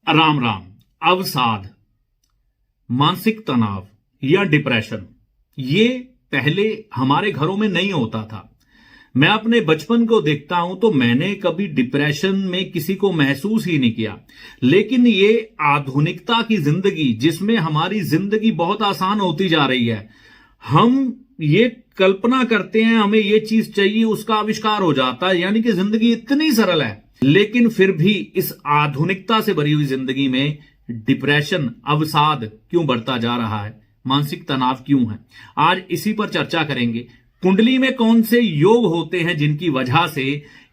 राम राम। अवसाद, मानसिक तनाव या डिप्रेशन, ये पहले हमारे घरों में नहीं होता था। मैं अपने बचपन को देखता हूं तो मैंने कभी डिप्रेशन में किसी को महसूस ही नहीं किया। लेकिन ये आधुनिकता की जिंदगी, जिसमें हमारी जिंदगी बहुत आसान होती जा रही है, हम ये कल्पना करते हैं हमें ये चीज चाहिए, उसका आविष्कार हो जाता है, यानी कि जिंदगी इतनी सरल है। लेकिन फिर भी इस आधुनिकता से भरी हुई जिंदगी में डिप्रेशन, अवसाद क्यों बढ़ता जा रहा है, मानसिक तनाव क्यों है, आज इसी पर चर्चा करेंगे। कुंडली में कौन से योग होते हैं जिनकी वजह से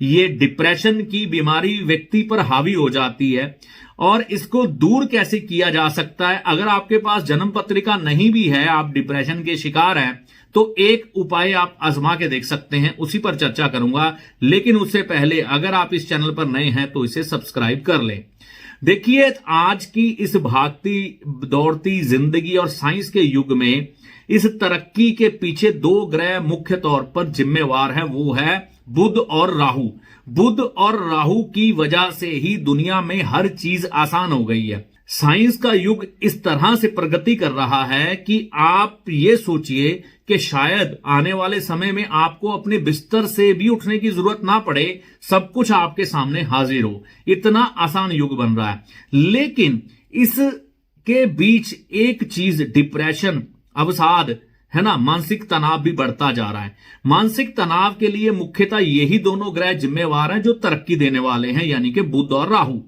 ये डिप्रेशन की बीमारी व्यक्ति पर हावी हो जाती है, और इसको दूर कैसे किया जा सकता है। अगर आपके पास जन्म पत्रिका नहीं भी है, आप डिप्रेशन के शिकार हैं, तो एक उपाय आप आजमा के देख सकते हैं, उसी पर चर्चा करूंगा। लेकिन उससे पहले अगर आप इस चैनल पर नए हैं तो इसे सब्सक्राइब कर लें। देखिए, आज की इस भागती दौड़ती जिंदगी और साइंस के युग में इस तरक्की के पीछे दो ग्रह मुख्य तौर पर जिम्मेवार हैं, वो है बुध और राहु। बुध और राहु की वजह से ही दुनिया में हर चीज आसान हो गई है। साइंस का युग इस तरह से प्रगति कर रहा है कि आप ये सोचिए कि शायद आने वाले समय में आपको अपने बिस्तर से भी उठने की जरूरत ना पड़े, सब कुछ आपके सामने हाजिर हो। इतना आसान युग बन रहा है। लेकिन इसके बीच एक चीज, डिप्रेशन, अवसाद है ना, मानसिक तनाव भी बढ़ता जा रहा है। मानसिक तनाव के लिए मुख्यतः यही दोनों ग्रह जिम्मेवार हैं जो तरक्की देने वाले हैं, यानी कि बुध और राहु।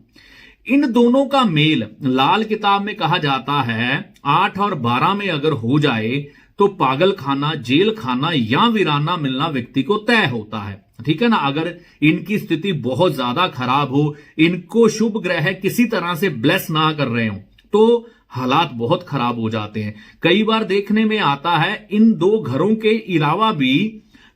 इन दोनों का मेल लाल किताब में कहा जाता है 8 और 12 में अगर हो जाए तो पागल खाना, जेल खाना या वीराना मिलना व्यक्ति को तय होता है। ठीक है ना। अगर इनकी स्थिति बहुत ज्यादा खराब हो, इनको शुभ ग्रह किसी तरह से ब्लेस ना कर रहे हो, तो हालात बहुत खराब हो जाते हैं। कई बार देखने में आता है इन दो घरों के अलावा भी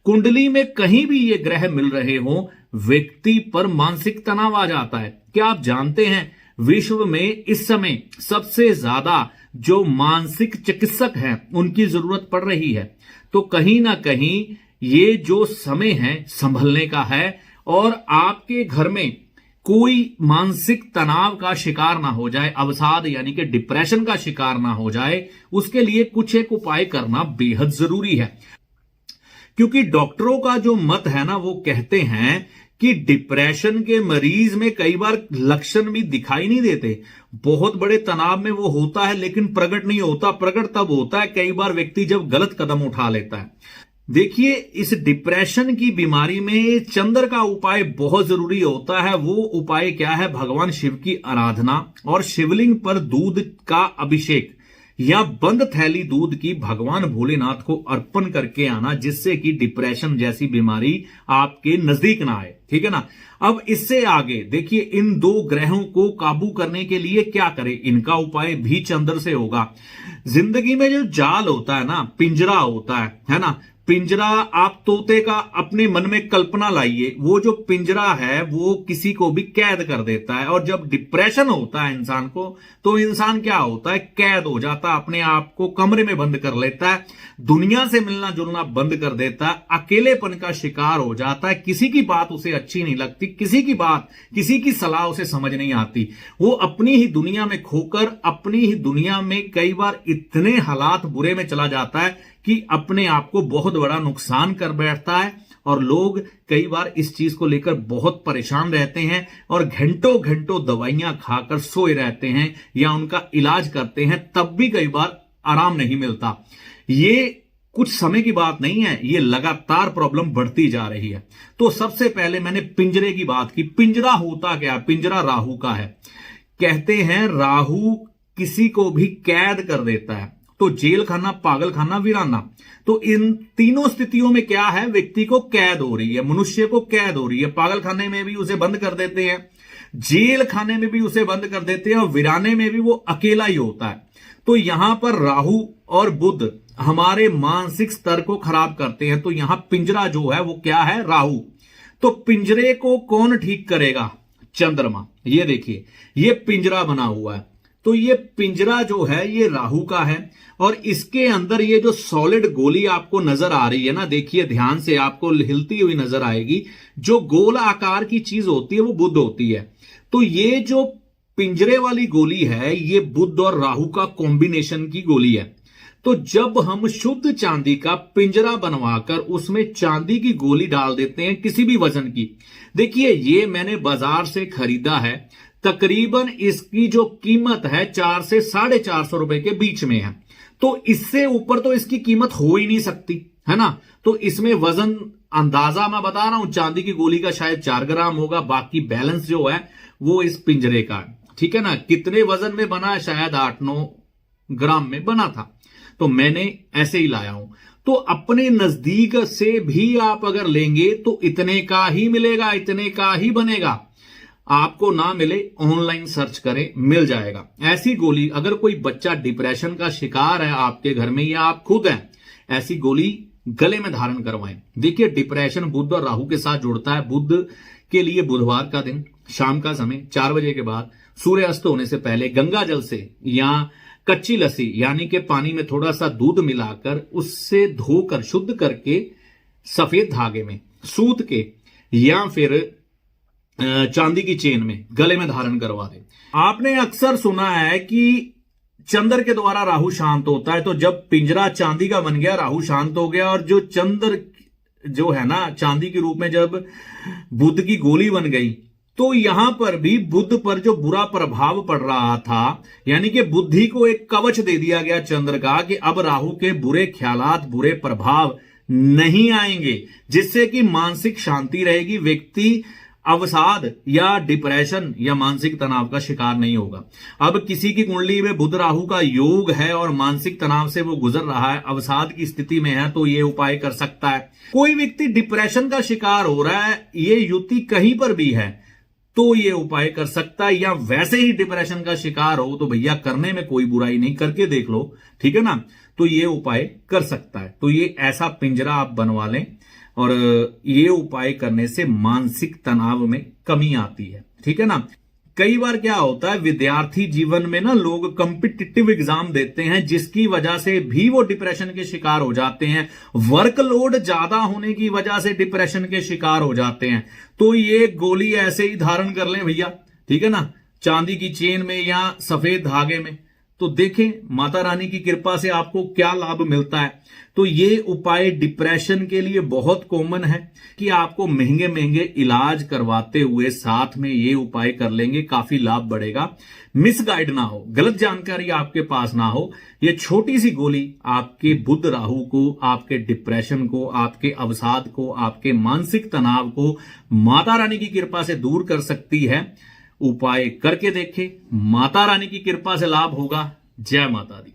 कुंडली में कहीं भी ये ग्रह मिल रहे हो, व्यक्ति पर मानसिक तनाव आ जाता है। क्या आप जानते हैं विश्व में इस समय सबसे ज्यादा जो मानसिक चिकित्सक हैं उनकी जरूरत पड़ रही है। तो कहीं ना कहीं ये जो समय है संभलने का है, और आपके घर में कोई मानसिक तनाव का शिकार ना हो जाए, अवसाद यानी कि डिप्रेशन का शिकार ना हो जाए, उसके लिए कुछ एक उपाय करना बेहद जरूरी है। क्योंकि डॉक्टरों का जो मत है ना, वो कहते हैं कि डिप्रेशन के मरीज में कई बार लक्षण भी दिखाई नहीं देते। बहुत बड़े तनाव में वो होता है लेकिन प्रकट नहीं होता। प्रकट तब होता है कई बार व्यक्ति जब गलत कदम उठा लेता है। देखिए, इस डिप्रेशन की बीमारी में चंद्र का उपाय बहुत जरूरी होता है। वो उपाय क्या है? भगवान शिव की आराधना और शिवलिंग पर दूध का अभिषेक या बंद थैली दूध की भगवान भोलेनाथ को अर्पण करके आना, जिससे कि डिप्रेशन जैसी बीमारी आपके नजदीक ना आए। ठीक है ना। अब इससे आगे देखिए, इन दो ग्रहों को काबू करने के लिए क्या करें, इनका उपाय भी चंद्र से होगा। जिंदगी में जो जाल होता है ना, पिंजरा होता है ना, पिंजरा, आप तोते का अपने मन में कल्पना लाइए, वो जो पिंजरा है वो किसी को भी कैद कर देता है। और जब डिप्रेशन होता है इंसान को, तो इंसान क्या होता है, कैद हो जाता है, अपने आप को कमरे में बंद कर लेता है, दुनिया से मिलना जुलना बंद कर देता है, अकेलेपन का शिकार हो जाता है, किसी की बात उसे अच्छी नहीं लगती, किसी की बात, किसी की सलाह उसे समझ नहीं आती। वो अपनी ही दुनिया में खोकर अपनी ही दुनिया में कई बार इतने हालात बुरे में चला जाता है कि अपने आप को बहुत बड़ा नुकसान कर बैठता है। और लोग कई बार इस चीज को लेकर बहुत परेशान रहते हैं और घंटों घंटों दवाइयां खाकर सोए रहते हैं या उनका इलाज करते हैं, तब भी कई बार आराम नहीं मिलता। ये कुछ समय की बात नहीं है, ये लगातार प्रॉब्लम बढ़ती जा रही है। तो सबसे पहले मैंने पिंजरे की बात की। पिंजरा होता क्या? पिंजरा राहु का है। कहते हैं राहु किसी को भी कैद कर देता है, तो जेल खाना, पागल खाना, वीराना, तो इन तीनों स्थितियों में क्या है, व्यक्ति को कैद हो रही है, मनुष्य को कैद हो रही है। पागल खाने में भी उसे बंद कर देते हैं, जेल खाने में भी उसे बंद कर देते हैं, और वीराने में भी वो अकेला ही होता है। तो यहां पर राहु और बुध हमारे मानसिक स्तर को खराब करते हैं। तो यहां पिंजरा जो है वो क्या है, राहु। तो पिंजरे को कौन ठीक करेगा? चंद्रमा। ये देखिए, ये पिंजरा बना हुआ है, तो ये पिंजरा जो है ये राहु का है, और इसके अंदर ये जो सॉलिड गोली आपको नजर आ रही है ना, देखिए ध्यान से, आपको हिलती हुई नजर आएगी। जो गोल आकार की चीज होती है वो बुध होती है। तो ये जो पिंजरे वाली गोली है, ये बुध और राहु का कॉम्बिनेशन की गोली है। तो जब हम शुद्ध चांदी का पिंजरा बनवाकर उसमें चांदी की गोली डाल देते हैं किसी भी वजन की, देखिए ये मैंने बाजार से खरीदा है, तकरीबन इसकी जो कीमत है 4 से 450 रुपए के बीच में है। तो इससे ऊपर तो इसकी कीमत हो ही नहीं सकती, है ना। तो इसमें वजन अंदाजा मैं बता रहा हूं, चांदी की गोली का शायद 4 ग्राम होगा, बाकी बैलेंस जो है वो इस पिंजरे का है, ठीक है ना। कितने वजन में बना है, शायद 8-9 ग्राम में बना था, तो मैंने ऐसे ही लाया हूं। तो अपने नजदीक से भी आप अगर लेंगे तो इतने का ही मिलेगा, इतने का ही बनेगा। आपको ना मिले, ऑनलाइन सर्च करें, मिल जाएगा। ऐसी गोली अगर कोई बच्चा डिप्रेशन का शिकार है आपके घर में या आप खुद हैं, ऐसी गोली गले में धारण करवाएं। देखिए डिप्रेशन बुध और राहु के साथ जुड़ता है। बुध के लिए बुधवार का दिन शाम का समय 4 बजे के बाद सूर्य अस्त होने से पहले गंगा जल से या कच्ची लस्सी यानी कि पानी में थोड़ा सा दूध मिलाकर उससे धोकर शुद्ध करके सफेद धागे में सूत के या फिर चांदी की चेन में गले में धारण करवा दे। आपने अक्सर सुना है कि चंद्र के द्वारा राहु शांत होता है, तो जब पिंजरा चांदी का बन गया राहु शांत हो गया, और जो चंद्र जो है ना चांदी के रूप में जब बुध की गोली बन गई, तो यहां पर भी बुध पर जो बुरा प्रभाव पड़ रहा था, यानी कि बुद्धि को एक कवच दे दिया गया चंद्र का कि अब राहु के बुरे ख्यालात, बुरे प्रभाव नहीं आएंगे, जिससे कि मानसिक शांति रहेगी, व्यक्ति अवसाद या डिप्रेशन या मानसिक तनाव का शिकार नहीं होगा। अब किसी की कुंडली में बुध राहु का योग है और मानसिक तनाव से वो गुजर रहा है, अवसाद की स्थिति में है, तो ये उपाय कर सकता है। कोई व्यक्ति डिप्रेशन का शिकार हो रहा है, ये युति कहीं पर भी है, तो ये उपाय कर सकता है। या वैसे ही डिप्रेशन का शिकार हो तो भैया करने में कोई बुराई नहीं, करके देख लो, ठीक है ना। तो ये उपाय कर सकता है। तो ये ऐसा पिंजरा आप बनवा लें, और ये उपाय करने से मानसिक तनाव में कमी आती है, ठीक है ना। कई बार क्या होता है, विद्यार्थी जीवन में ना लोग कॉम्पिटिटिव एग्जाम देते हैं, जिसकी वजह से भी वो डिप्रेशन के शिकार हो जाते हैं। वर्कलोड ज्यादा होने की वजह से डिप्रेशन के शिकार हो जाते हैं। तो ये गोली ऐसे ही धारण कर लें भैया, ठीक है ना, चांदी की चेन में या सफेद धागे में। तो देखें माता रानी की कृपा से आपको क्या लाभ मिलता है। तो ये उपाय डिप्रेशन के लिए बहुत कॉमन है कि आपको महंगे महंगे इलाज करवाते हुए साथ में ये उपाय कर लेंगे, काफी लाभ बढ़ेगा। मिसगाइड ना हो, गलत जानकारी आपके पास ना हो। ये छोटी सी गोली आपके बुध राहु को, आपके डिप्रेशन को, आपके अवसाद को, आपके मानसिक तनाव को माता रानी की कृपा से दूर कर सकती है। उपाय करके देखें, माता रानी की कृपा से लाभ होगा। जय माता दी।